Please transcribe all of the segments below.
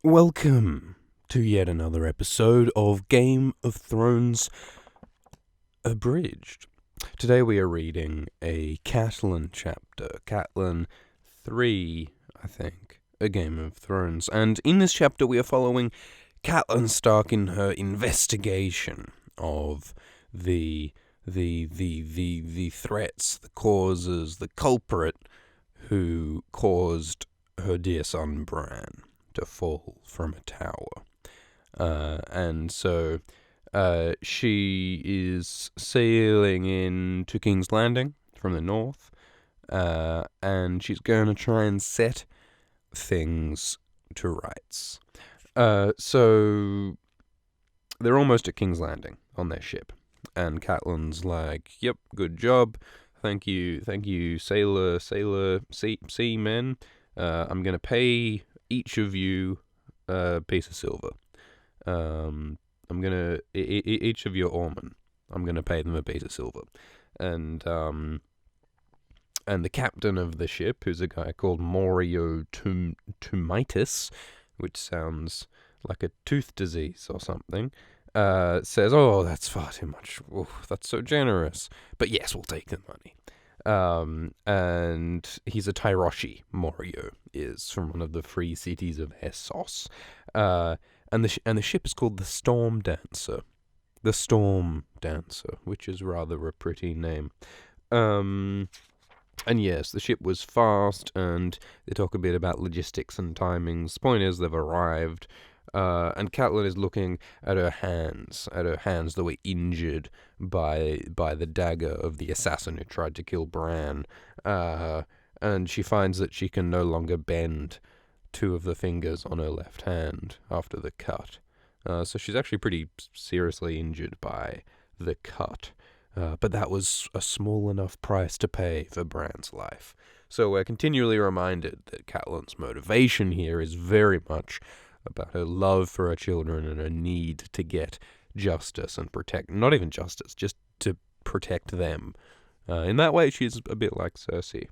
Welcome to yet another episode of Game of Thrones Abridged. Today we are reading a Catelyn chapter, Catelyn 3, I think, A Game of Thrones. And in this chapter we are following Catelyn Stark in her investigation of the threats, the causes, the culprit who caused her dear son Bran to fall from a tower. And so she is sailing into King's Landing from the north, and she's going to try and set things to rights. So they're almost at King's Landing on their ship, and Catelyn's like, "Yep, good job. Thank you, seamen. I'm going to pay each of you a piece of silver. I'm gonna each of your oarmen. I'm gonna pay them a piece of silver, and the captain of the ship, who's a guy called Morio Tumitis, which sounds like a tooth disease or something, says, "Oh, that's far too much. Oh, that's so generous. But yes, we'll take the money." And he's a Tyroshi. Morio is from one of the free cities of Essos. And the ship is called the Storm Dancer. The Storm Dancer, which is rather a pretty name. And yes, the ship was fast, and they talk a bit about logistics and timings. Point is, they've arrived, and Catelyn is looking at her hands that were injured by the dagger of the assassin who tried to kill Bran, and she finds that she can no longer bend two of the fingers on her left hand after the cut. So she's actually pretty seriously injured by the cut. But that was a small enough price to pay for Bran's life. So we're continually reminded that Catelyn's motivation here is very much about her love for her children and her need to get justice and protect, not even justice, just to protect them. In that way, she's a bit like Cersei.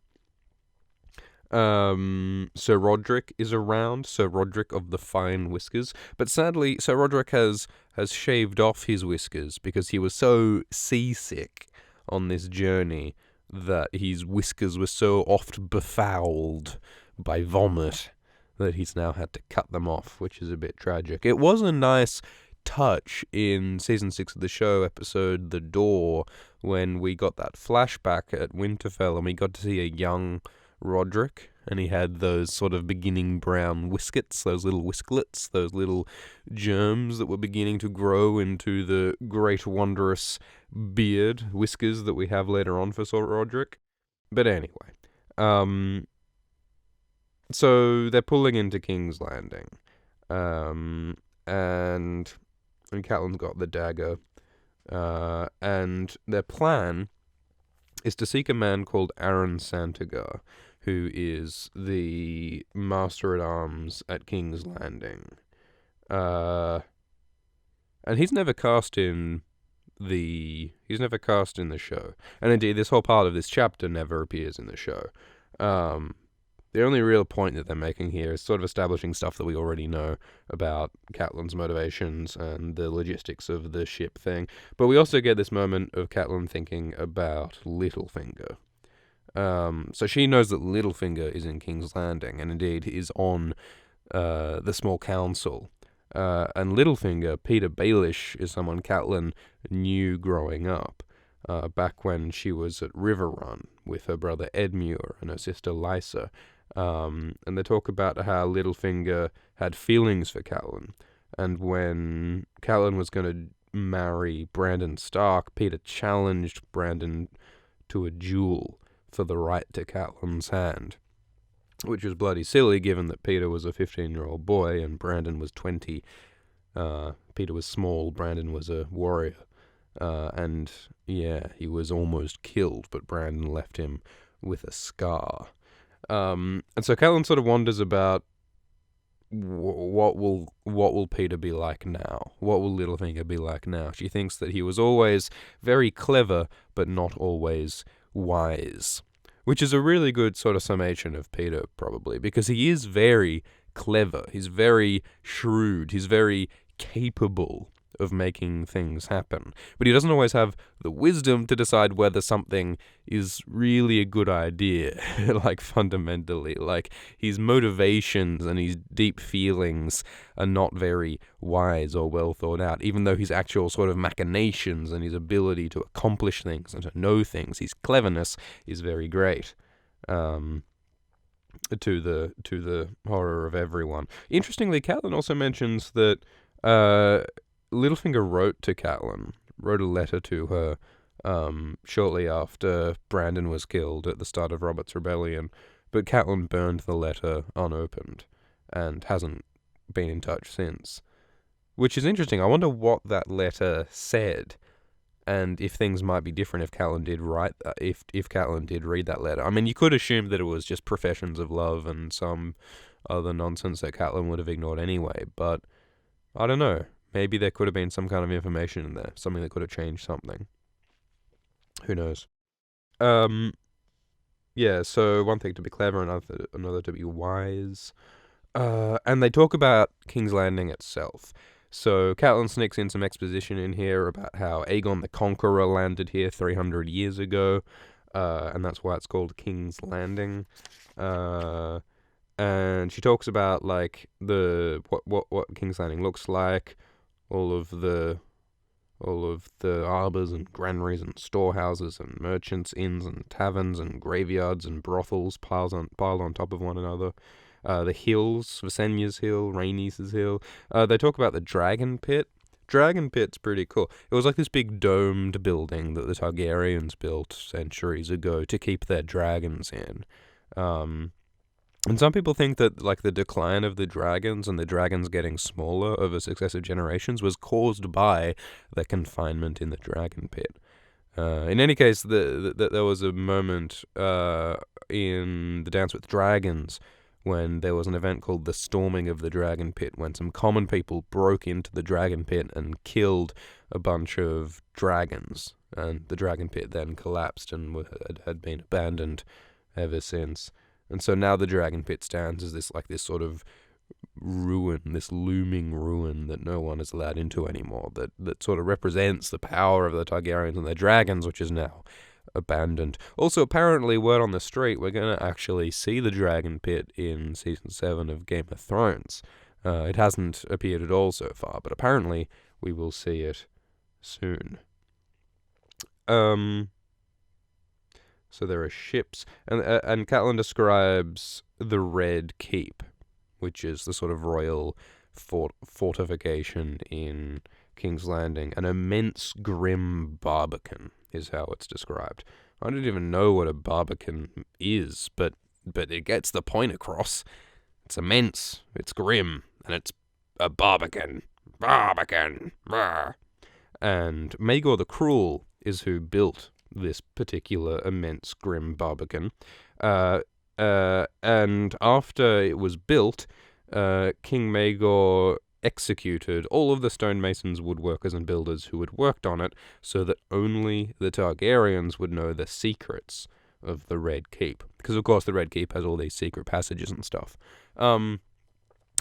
Sir Roderick is around, Sir Roderick of the Fine Whiskers, but sadly Sir Roderick has shaved off his whiskers because he was so seasick on this journey that his whiskers were so oft befouled by vomit that he's now had to cut them off, which is a bit tragic. It was a nice touch in season 6 of the show, episode The Door, when we got that flashback at Winterfell and we got to see a young Roderick, and he had those sort of beginning brown whiskets, those little whisklets, those little germs that were beginning to grow into the great wondrous whiskers that we have later on for Sir Roderick. But anyway, so they're pulling into King's Landing, and Catelyn's got the dagger, and their plan is to seek a man called Aaron Santagar, who is the Master-at-Arms at King's Landing. And he's never cast in the show. And indeed, this whole part of this chapter never appears in the show. The only real point that they're making here is sort of establishing stuff that we already know about Catelyn's motivations and the logistics of the ship thing. But we also get this moment of Catelyn thinking about Littlefinger. So she knows that Littlefinger is in King's Landing, and indeed is on the small council. And Littlefinger, Peter Baelish, is someone Catelyn knew growing up, back when she was at Riverrun with her brother Edmure and her sister Lysa. And they talk about how Littlefinger had feelings for Catelyn, and when Catelyn was going to marry Brandon Stark, Peter challenged Brandon to a duel for the right to Catelyn's hand, which was bloody silly given that Peter was a 15-year-old boy and Brandon was 20. Peter was small, Brandon was a warrior, and yeah, he was almost killed, but Brandon left him with a scar. And so Catelyn sort of wonders about what will Peter be like now? What will Littlefinger be like now? She thinks that he was always very clever, but not always wise, which is a really good sort of summation of Peter, probably, because he is very clever. He's very shrewd. He's very capable of making things happen. But he doesn't always have the wisdom to decide whether something is really a good idea, like fundamentally. Like, his motivations and his deep feelings are not very wise or well thought out, even though his actual sort of machinations and his ability to accomplish things and to know things, his cleverness is very great. To the horror of everyone. Interestingly, Catelyn also mentions that Littlefinger wrote a letter to her shortly after Brandon was killed at the start of Robert's Rebellion, but Catelyn burned the letter unopened and hasn't been in touch since. Which is interesting. I wonder what that letter said, and if things might be different if Catelyn did write if Catelyn did read that letter. I mean, you could assume that it was just professions of love and some other nonsense that Catelyn would have ignored anyway, but I don't know. Maybe there could have been some kind of information in there, something that could have changed something. Who knows? Yeah, so one thing to be clever, another to be wise. And they talk about King's Landing itself. So Catelyn sneaks in some exposition in here about how Aegon the Conqueror landed here 300 years ago, and that's why it's called King's Landing. And she talks about like what King's Landing looks like, all of the arbours and granaries and storehouses and merchants' inns and taverns and graveyards and brothels piled on top of one another. The hills, Visenya's Hill, Rhaenys' Hill. They talk about the Dragon Pit. Dragon Pit's pretty cool. It was like this big domed building that the Targaryens built centuries ago to keep their dragons in. And some people think that like the decline of the dragons and the dragons getting smaller over successive generations was caused by the confinement in the Dragon Pit. In any case, there was a moment in the Dance with Dragons when there was an event called the Storming of the Dragon Pit, when some common people broke into the Dragon Pit and killed a bunch of dragons, and the Dragon Pit then collapsed and had been abandoned ever since. And so now the Dragon Pit stands as this sort of ruin, this looming ruin that no one is allowed into anymore, that sort of represents the power of the Targaryens and their dragons, which is now abandoned. Also, apparently, word on the street, we're going to actually see the Dragon Pit in Season 7 of Game of Thrones. It hasn't appeared at all so far, but apparently we will see it soon. So there are ships, and Catelyn describes the Red Keep, which is the sort of royal fortification in King's Landing. An immense grim barbican is how it's described. I don't even know what a barbican is, but it gets the point across. It's immense, it's grim, and it's a barbican. Barbican! Rah. And Maegor the Cruel is who built this particular immense grim barbican. And after it was built, King Maegor executed all of the stonemasons, woodworkers, and builders who had worked on it, so that only the Targaryens would know the secrets of the Red Keep. Because, of course, the Red Keep has all these secret passages and stuff.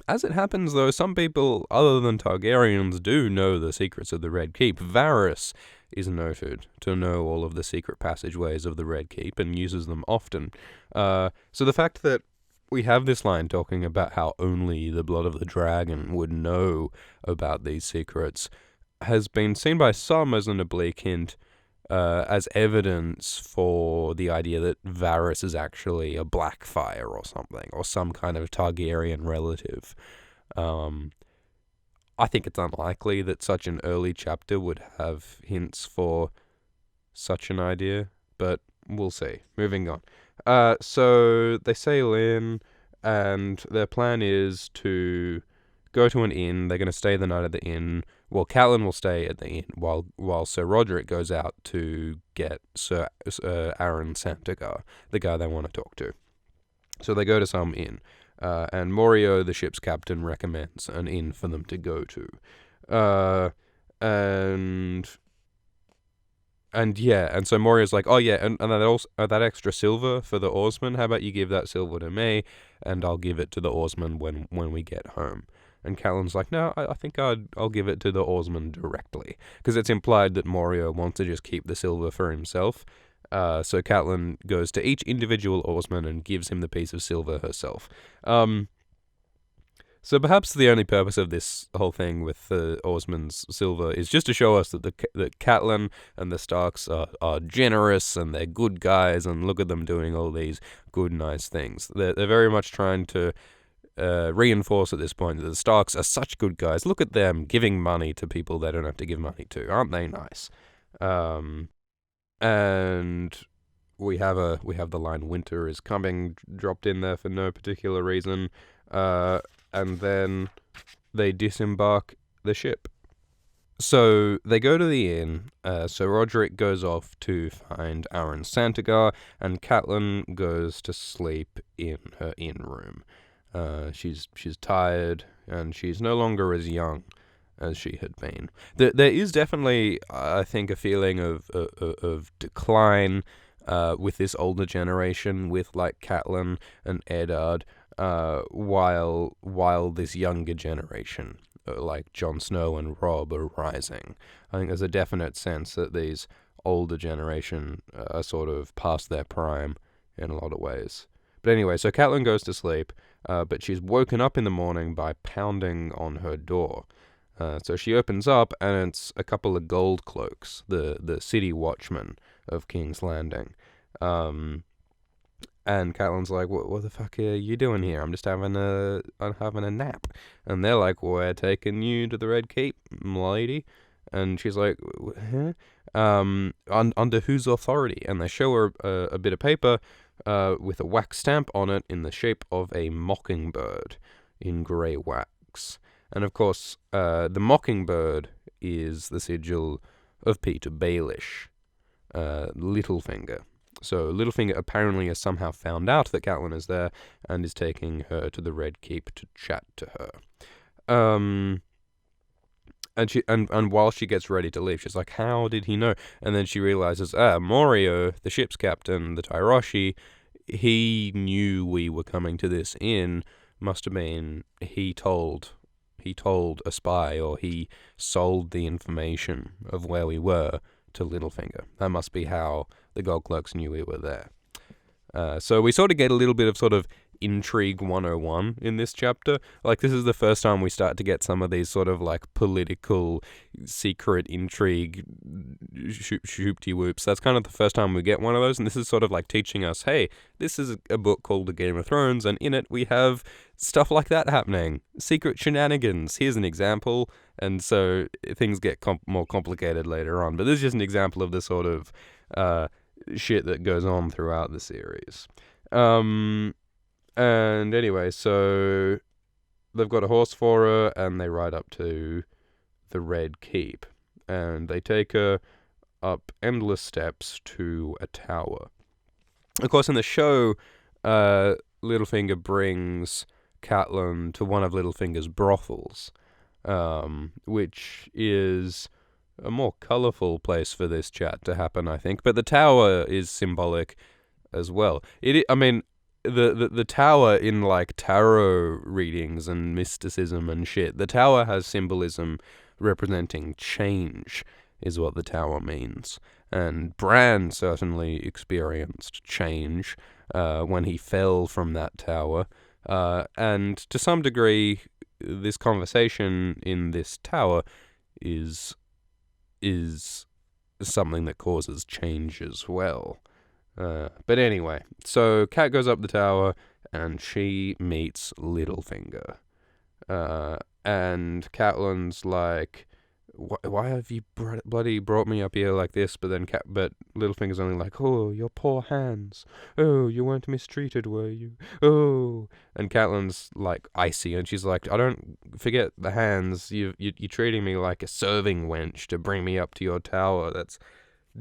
As it happens, though, some people other than Targaryens do know the secrets of the Red Keep. Varys is noted to know all of the secret passageways of the Red Keep and uses them often. So the fact that we have this line talking about how only the blood of the dragon would know about these secrets has been seen by some as an oblique hint, as evidence for the idea that Varys is actually a Blackfire or something, or some kind of Targaryen relative. I think it's unlikely that such an early chapter would have hints for such an idea, but we'll see. Moving on. So they sail in, and their plan is to go to an inn. They're going to stay the night at the inn. Well, Catelyn will stay at the inn while Sir Roderick goes out to get Sir Aaron Santagar, the guy they want to talk to. So they go to some inn, and Morio, the ship's captain, recommends an inn for them to go to. And And so Moria's like, oh yeah, and that also that extra silver for the oarsman. How about you give that silver to me, and I'll give it to the oarsman when we get home. And Catelyn's like, no, I think I'll give it to the oarsman directly, because it's implied that Moria wants to just keep the silver for himself. So Catelyn goes to each individual oarsman and gives him the piece of silver herself. So perhaps the only purpose of this whole thing with the oarsman's silver is just to show us that that Catelyn and the Starks are generous and they're good guys, and look at them doing all these good, nice things. They're very much trying to reinforce at this point that the Starks are such good guys. Look at them giving money to people they don't have to give money to. Aren't they nice? And we have the line "Winter is coming" dropped in there for no particular reason. And then they disembark the ship. So they go to the inn. So Roderick goes off to find Aaron Santagar, and Catelyn goes to sleep in her inn room. She's tired, and she's no longer as young as she had been. There is definitely, I think, a feeling of decline with this older generation, with like Catelyn and Eddard. While this younger generation, like Jon Snow and Robb, are rising. I think there's a definite sense that these older generation are sort of past their prime in a lot of ways. But anyway, so Catelyn goes to sleep, but she's woken up in the morning by pounding on her door. So she opens up, and it's a couple of gold cloaks, the city watchmen of King's Landing. And Catelyn's like, what the fuck are you doing here? I'm having a nap. And they're like, we're taking you to the Red Keep, m'lady. And she's like, huh? Under whose authority? And they show her a bit of paper with a wax stamp on it in the shape of a mockingbird in grey wax. And of course, the mockingbird is the sigil of Peter Baelish, Littlefinger. So Littlefinger apparently has somehow found out that Catelyn is there and is taking her to the Red Keep to chat to her. And while she gets ready to leave, she's like, how did he know? And then she realizes, Morio, the ship's captain, the Tyroshi, he knew we were coming to this inn. Must have been he told a spy, or he sold the information of where we were to Littlefinger. That must be how the Gold Cloaks knew we were there. So we sort of get a little bit of sort of intrigue 101 in this chapter. Like, this is the first time we start to get some of these sort of like political secret intrigue shoopty-whoops. That's kind of the first time we get one of those, and this is sort of like teaching us, hey, this is a book called The Game of Thrones, and in it we have stuff like that happening. Secret shenanigans. Here's an example. And so things get more complicated later on. But this is just an example of the sort of shit that goes on throughout the series. And anyway, so they've got a horse for her, and they ride up to the Red Keep. And they take her up endless steps to a tower. Of course, in the show, Littlefinger brings Catelyn to one of Littlefinger's brothels, which is a more colourful place for this chat to happen, I think. But the tower is symbolic as well. The tower in like tarot readings and mysticism and shit, the tower has symbolism representing change, is what the tower means. And Bran certainly experienced change when he fell from that tower. And to some degree, this conversation in this tower is something that causes change as well. But anyway, so Cat goes up the tower and she meets Littlefinger. And Catelyn's like, why have you bloody brought me up here like this? But Littlefinger's only like, oh, your poor hands. Oh, you weren't mistreated, were you? Oh. And Catelyn's like icy, and she's like, I don't forget the hands. You're treating me like a serving wench to bring me up to your tower. That's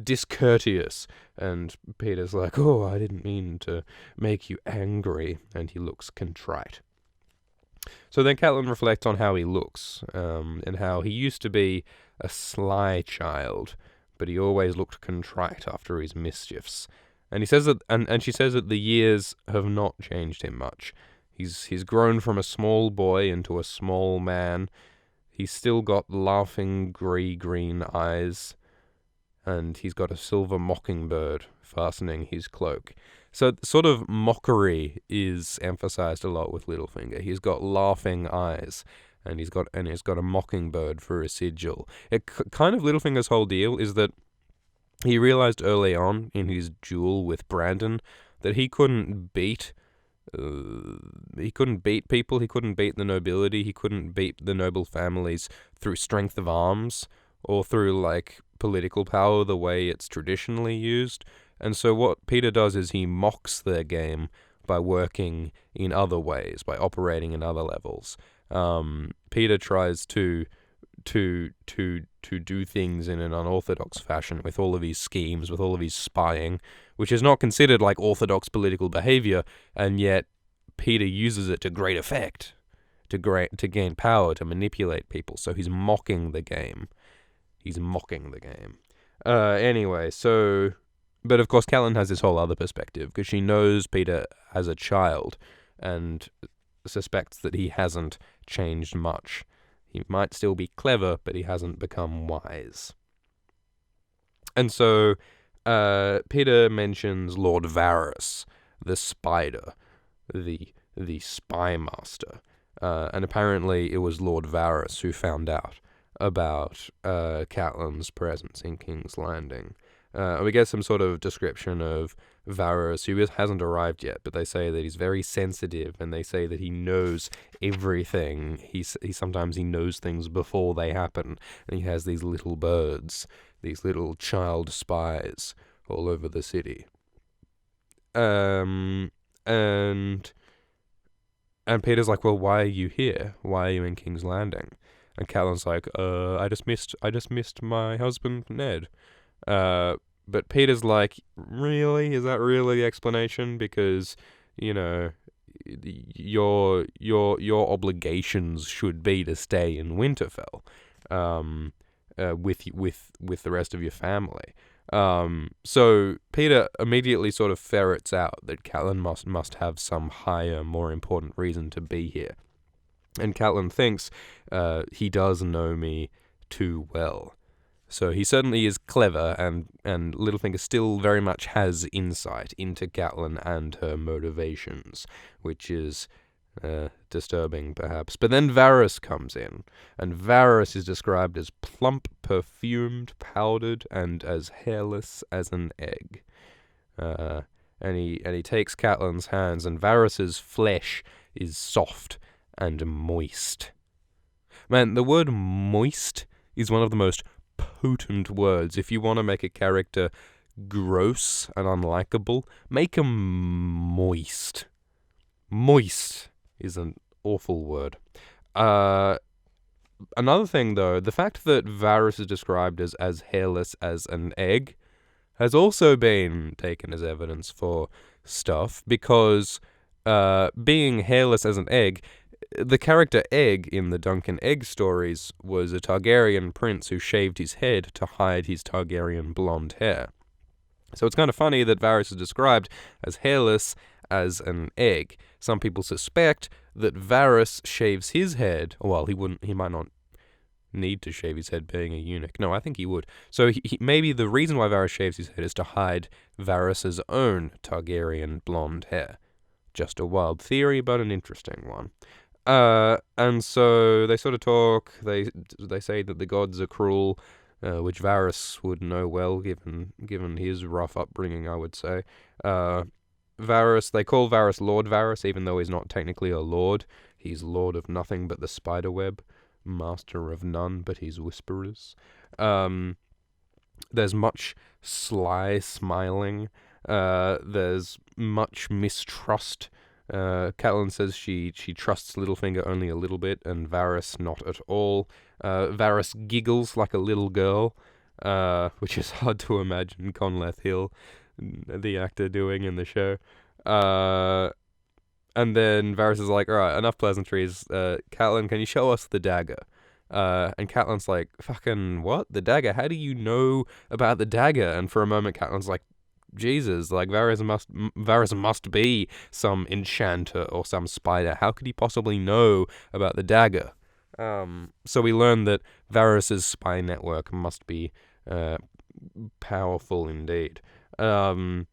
discourteous. And Peter's like, oh, I didn't mean to make you angry. And he looks contrite. So then Catelyn reflects on how he looks, and how he used to be a sly child, but he always looked contrite after his mischiefs. And he says that, and she says that the years have not changed him much. He's grown from a small boy into a small man. He's still got laughing grey-green eyes, and he's got a silver mockingbird fastening his cloak. So sort of mockery is emphasized a lot with Littlefinger. He's got laughing eyes, and he's got a mockingbird for a sigil. Kind of Littlefinger's whole deal is that he realized early on in his duel with Brandon that he couldn't beat people, he couldn't beat the nobility, he couldn't beat the noble families through strength of arms or through, like, political power the way it's traditionally used. And so what Peter does is he mocks their game by working in other ways, by operating in other levels. Peter tries to do things in an unorthodox fashion with all of his schemes, with all of his spying, which is not considered like orthodox political behavior, and yet Peter uses it to great effect, to gain power, to manipulate people. So he's mocking the game. Anyway, so... But of course Catelyn has this whole other perspective, because she knows Peter as a child, and suspects that he hasn't changed much. He might still be clever, but he hasn't become wise. And so Peter mentions Lord Varys, the spider, the spy master. And apparently it was Lord Varys who found out about Catelyn's presence in King's Landing. We get some sort of description of Varys, who hasn't arrived yet, but they say that he's very sensitive, and they say that he knows everything. Sometimes he knows things before they happen, and he has these little birds, these little child spies all over the city. And Peter's like, well, why are you here? Why are you in King's Landing? And Catelyn's like, I just missed my husband, Ned. But Peter's like, really? Is that really the explanation? Because, you know, your obligations should be to stay in Winterfell, with the rest of your family. So Peter immediately sort of ferrets out that Catelyn must have some higher, more important reason to be here. And Catelyn thinks, he does know me too well. So he certainly is clever, and Littlefinger still very much has insight into Catelyn and her motivations, which is disturbing, perhaps. But then Varys comes in, and Varys is described as plump, perfumed, powdered, and as hairless as an egg. And he takes Catelyn's hands, and Varys's flesh is soft and moist. Man, the word moist is one of the most potent words. If you want to make a character gross and unlikable, make him moist. Moist is an awful word. Another thing, though, the fact that Varys is described as hairless as an egg has also been taken as evidence for stuff, because being hairless as an egg, the character Egg in the Duncan Egg stories was a Targaryen prince who shaved his head to hide his Targaryen blonde hair. So it's kind of funny that Varys is described as hairless as an egg. Some people suspect that Varys shaves his head. Well, he might not need to shave his head being a eunuch. No, I think he would. So maybe the reason why Varys shaves his head is to hide Varys's own Targaryen blonde hair. Just a wild theory, but an interesting one. And so they sort of talk. They say that the gods are cruel, which Varys would know well, given his rough upbringing, I would say. They call Varys Lord Varys, even though he's not technically a lord. He's lord of nothing but the spiderweb, master of none but his whisperers. There's much sly smiling. There's much mistrust. Catelyn says she trusts Littlefinger only a little bit, and Varys not at all. Varys giggles like a little girl, which is hard to imagine Conleth Hill, the actor, doing in the show. And then Varys is like, alright, enough pleasantries. Catelyn, can you show us the dagger? And Catelyn's like, fucking what? The dagger? How do you know about the dagger? And for a moment, Catelyn's like, Jesus, like Varys must be some enchanter or some spider. How could he possibly know about the dagger? So we learn that Varys's spy network must be powerful indeed. And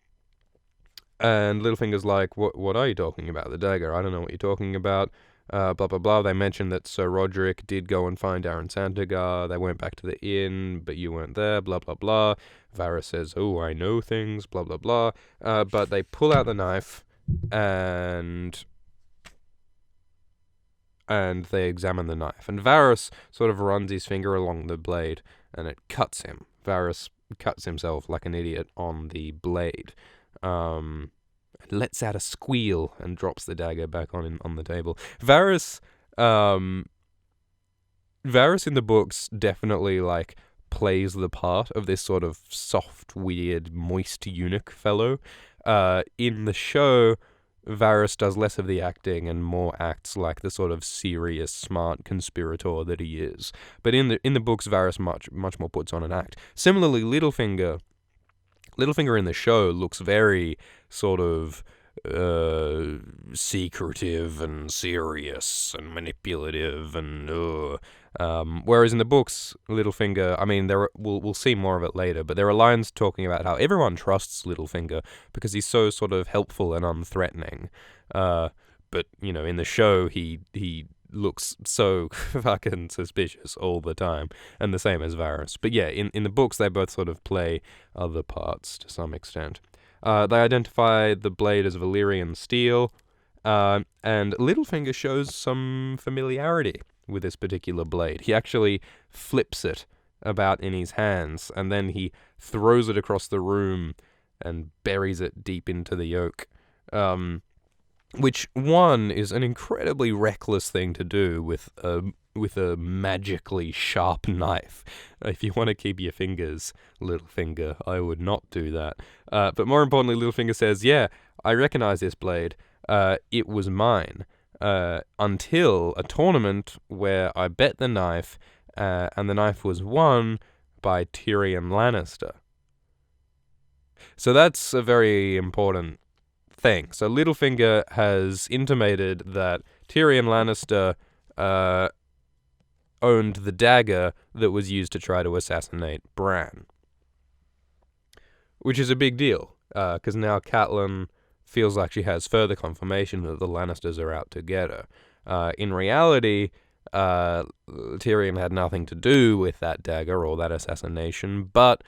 Littlefinger's like, what are you talking about? The dagger? I don't know what you're talking about. Blah, blah, blah. They mentioned that Sir Roderick did go and find Aaron Santagar. They went back to the inn, but you weren't there, blah, blah, blah. Varys says, oh, I know things, blah, blah, blah. But they pull out the knife, and they examine the knife. And Varys sort of runs his finger along the blade, and it cuts him. Varys cuts himself like an idiot on the blade. Lets out a squeal and drops the dagger back on the table. Varys in the books definitely like plays the part of this sort of soft, weird, moist eunuch fellow. In the show, Varys does less of the acting and more acts like the sort of serious, smart conspirator that he is. But in the books, Varys much more puts on an act. Similarly, Littlefinger in the show looks very sort of secretive and serious and manipulative and whereas in the books, Littlefinger, I mean, we'll see more of it later, but there are lines talking about how everyone trusts Littlefinger because he's so sort of helpful and unthreatening. But you know, in the show, he looks so fucking suspicious all the time, and the same as Varys. But yeah, in the books, they both sort of play other parts to some extent. They identify the blade as Valyrian steel, and Littlefinger shows some familiarity with this particular blade. He actually flips it about in his hands, and then he throws it across the room and buries it deep into the oak. Which, one, is an incredibly reckless thing to do with a magically sharp knife. If you want to keep your fingers, Littlefinger, I would not do that. But more importantly, Littlefinger says, yeah, I recognize this blade. It was mine. Until a tournament where I bet the knife, and the knife was won by Tyrion Lannister. So that's a very important thing. So Littlefinger has intimated that Tyrion Lannister owned the dagger that was used to try to assassinate Bran. Which is a big deal, because now Catelyn feels like she has further confirmation that the Lannisters are out to get her. In reality, Tyrion had nothing to do with that dagger or that assassination, but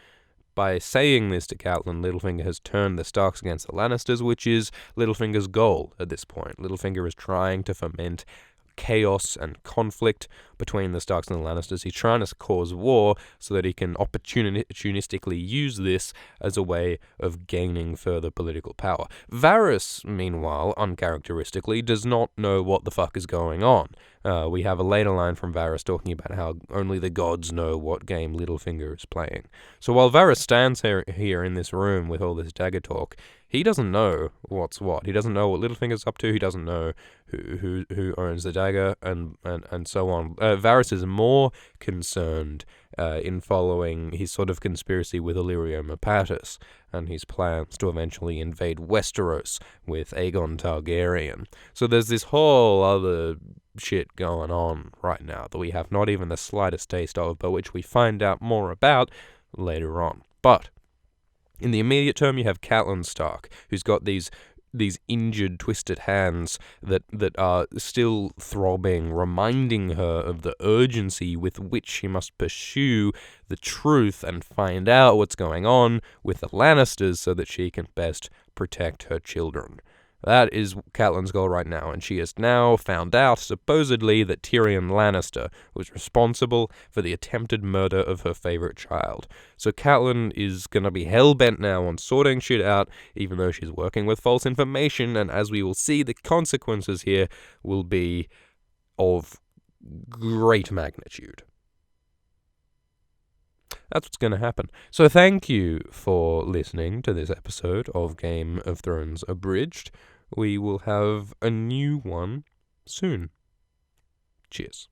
by saying this to Catelyn, Littlefinger has turned the Starks against the Lannisters, which is Littlefinger's goal at this point. Littlefinger is trying to foment chaos and conflict between the Starks and the Lannisters. He's trying to cause war so that he can opportunistically use this as a way of gaining further political power. Varys, meanwhile, uncharacteristically, does not know what the fuck is going on. We have a later line from Varys talking about how only the gods know what game Littlefinger is playing. So while Varys stands here in this room with all this dagger talk, he doesn't know what's what. He doesn't know what Littlefinger's up to. He doesn't know who owns the dagger and so on. Varys is more concerned in following his sort of conspiracy with Illyrio Mopatis and his plans to eventually invade Westeros with Aegon Targaryen. So there's this whole other shit going on right now that we have not even the slightest taste of, but which we find out more about later on. But in the immediate term, you have Catelyn Stark, who's got these injured, twisted hands that are still throbbing, reminding her of the urgency with which she must pursue the truth and find out what's going on with the Lannisters so that she can best protect her children. That is Catelyn's goal right now, and she has now found out, supposedly, that Tyrion Lannister was responsible for the attempted murder of her favorite child. So Catelyn is gonna be hell-bent now on sorting shit out, even though she's working with false information, and as we will see, the consequences here will be of great magnitude. That's what's going to happen. So thank you for listening to this episode of Game of Thrones Abridged. We will have a new one soon. Cheers.